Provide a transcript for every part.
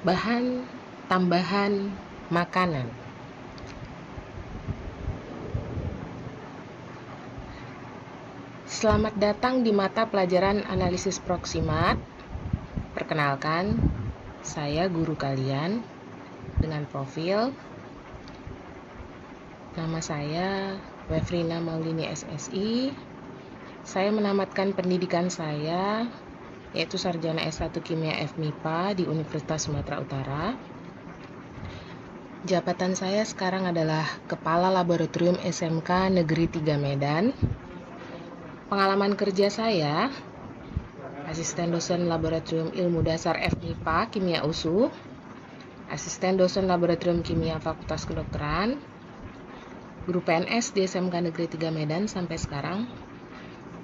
Bahan tambahan makanan. Selamat datang di mata pelajaran analisis proksimat. Perkenalkan, saya guru kalian dengan profil. Nama saya Wefrina Maulini SSI. Saya menamatkan pendidikan saya yaitu Sarjana S1 Kimia FMIPA di Universitas Sumatera Utara. Jabatan saya sekarang adalah Kepala Laboratorium SMK Negeri 3 Medan. Pengalaman kerja saya, Asisten Dosen Laboratorium Ilmu Dasar FMIPA Kimia USU, Asisten Dosen Laboratorium Kimia Fakultas Kedokteran, Guru PNS di SMK Negeri 3 Medan sampai sekarang,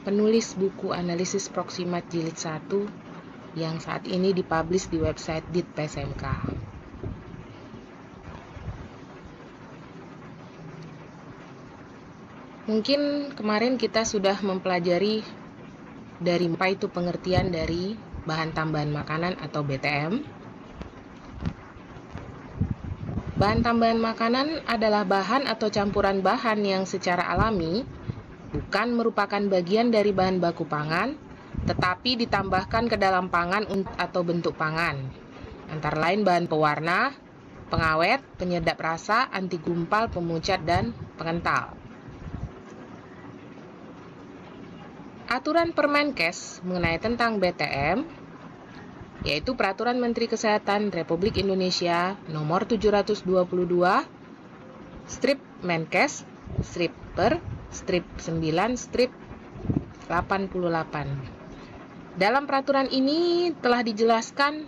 penulis buku analisis proksimat jilid 1 yang saat ini dipublish di website Ditpesmk. Mungkin kemarin kita sudah mempelajari dari apa itu pengertian dari bahan tambahan makanan atau BTM. Bahan tambahan makanan adalah bahan atau campuran bahan yang secara alami bukan merupakan bagian dari bahan baku pangan, tetapi ditambahkan ke dalam pangan atau bentuk pangan. Antara lain bahan pewarna, pengawet, penyedap rasa, anti gumpal, pemucat, dan pengental. Aturan Permenkes mengenai tentang BTM, yaitu Peraturan Menteri Kesehatan Republik Indonesia Nomor 722, Strip Menkes, Strip Per, Strip 9, Strip 88. Dalam peraturan ini telah dijelaskan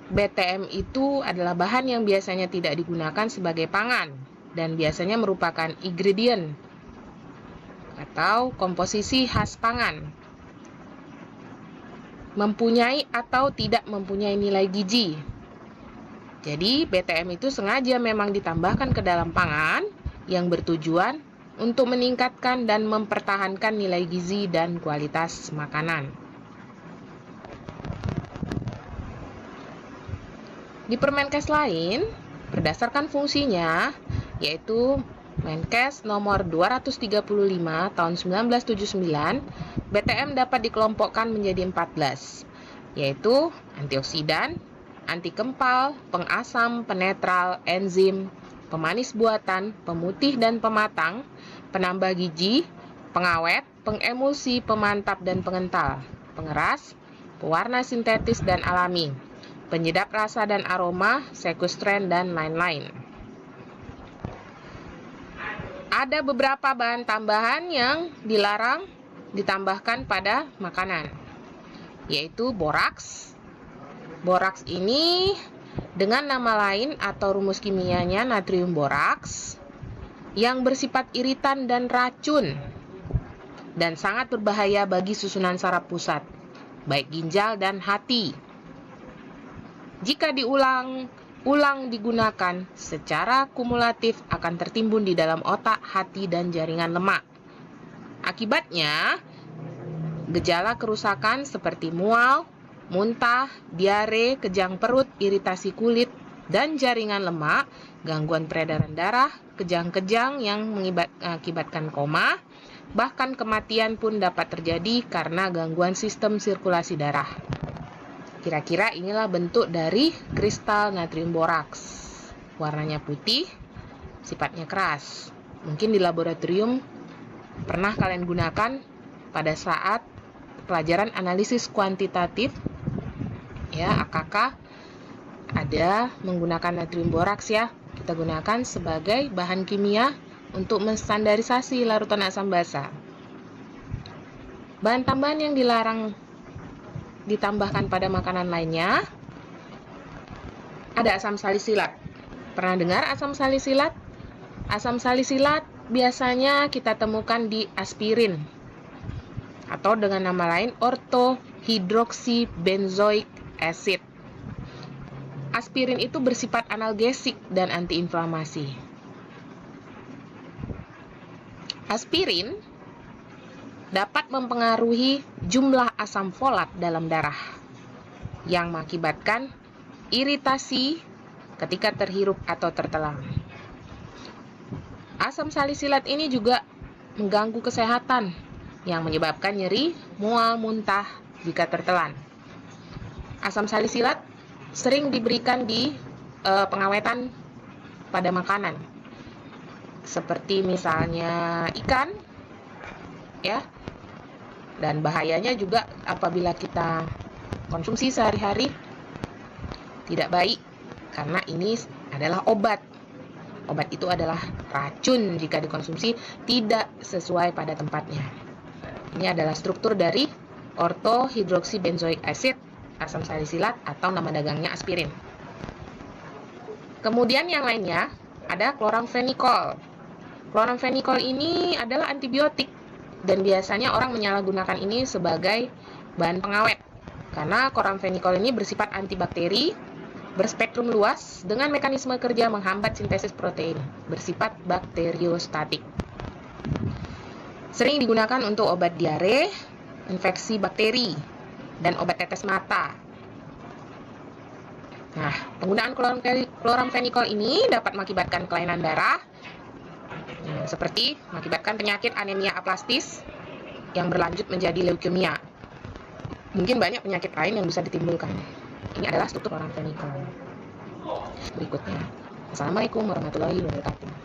BTM itu adalah bahan yang biasanya tidak digunakan sebagai pangan dan biasanya merupakan ingredient atau komposisi khas pangan, mempunyai atau tidak mempunyai nilai gizi. Jadi BTM itu sengaja memang ditambahkan ke dalam pangan yang bertujuan untuk meningkatkan dan mempertahankan nilai gizi dan kualitas makanan. Di Permenkes lain, berdasarkan fungsinya, yaitu Menkes nomor 235 tahun 1979, BTM dapat dikelompokkan menjadi 14, yaitu antioksidan, anti kempal, pengasam, penetral, enzim, pemanis buatan, pemutih dan pematang, penambah gizi, pengawet, pengemulsi, pemantap dan pengental, pengeras, pewarna sintetis dan alami, penyedap rasa dan aroma, sekustren, dan lain-lain. Ada beberapa bahan tambahan yang dilarang ditambahkan pada makanan, yaitu boraks. Boraks ini dengan nama lain atau rumus kimianya natrium boraks yang bersifat iritan dan racun dan sangat berbahaya bagi susunan saraf pusat, baik ginjal dan hati. Jika diulang-ulang digunakan secara kumulatif akan tertimbun di dalam otak, hati, dan jaringan lemak. Akibatnya, gejala kerusakan seperti mual, muntah, diare, kejang perut, iritasi kulit dan jaringan lemak, gangguan peredaran darah, kejang-kejang yang mengakibatkan koma, bahkan kematian pun dapat terjadi karena gangguan sistem sirkulasi darah. Kira-kira inilah bentuk dari kristal natrium boraks. Warnanya putih, sifatnya keras. Mungkin di laboratorium pernah kalian gunakan pada saat pelajaran analisis kuantitatif, ya, AKK, ada menggunakan natrium boraks ya. Kita gunakan sebagai bahan kimia untuk menstandarisasi larutan asam basa. Bahan tambahan yang dilarang ditambahkan pada makanan lainnya, ada asam salisilat. Pernah dengar asam salisilat? Asam salisilat biasanya kita temukan di aspirin atau dengan nama lain orthohydroxybenzoic acid. Aspirin itu bersifat analgesik dan antiinflamasi. Aspirin dapat mempengaruhi jumlah asam folat dalam darah yang mengakibatkan iritasi ketika terhirup atau tertelan. Asam salisilat ini juga mengganggu kesehatan yang menyebabkan nyeri, mual, muntah jika tertelan. Asam salisilat sering diberikan di pengawetan pada makanan, seperti misalnya ikan, ya. Dan bahayanya juga apabila kita konsumsi sehari-hari tidak baik, karena ini adalah obat. Obat itu adalah racun jika dikonsumsi tidak sesuai pada tempatnya. Ini adalah struktur dari orthohydroxybenzoic acid, asam salisilat, atau nama dagangnya aspirin. Kemudian yang lainnya ada chloramphenicol. Chloramphenicol ini adalah antibiotik dan biasanya orang menyalahgunakan ini sebagai bahan pengawet. Karena chloramphenicol ini bersifat antibakteri, berspektrum luas dengan mekanisme kerja menghambat sintesis protein, bersifat bakteriostatik. Sering digunakan untuk obat diare, infeksi bakteri, dan obat tetes mata. Nah, penggunaan chloramphenicol ini dapat mengakibatkan kelainan darah, seperti mengakibatkan penyakit anemia aplastis yang berlanjut menjadi leukemia. Mungkin banyak penyakit lain yang bisa ditimbulkan. Ini adalah struktur chloramphenicol. Berikutnya. Assalamualaikum warahmatullahi wabarakatuh.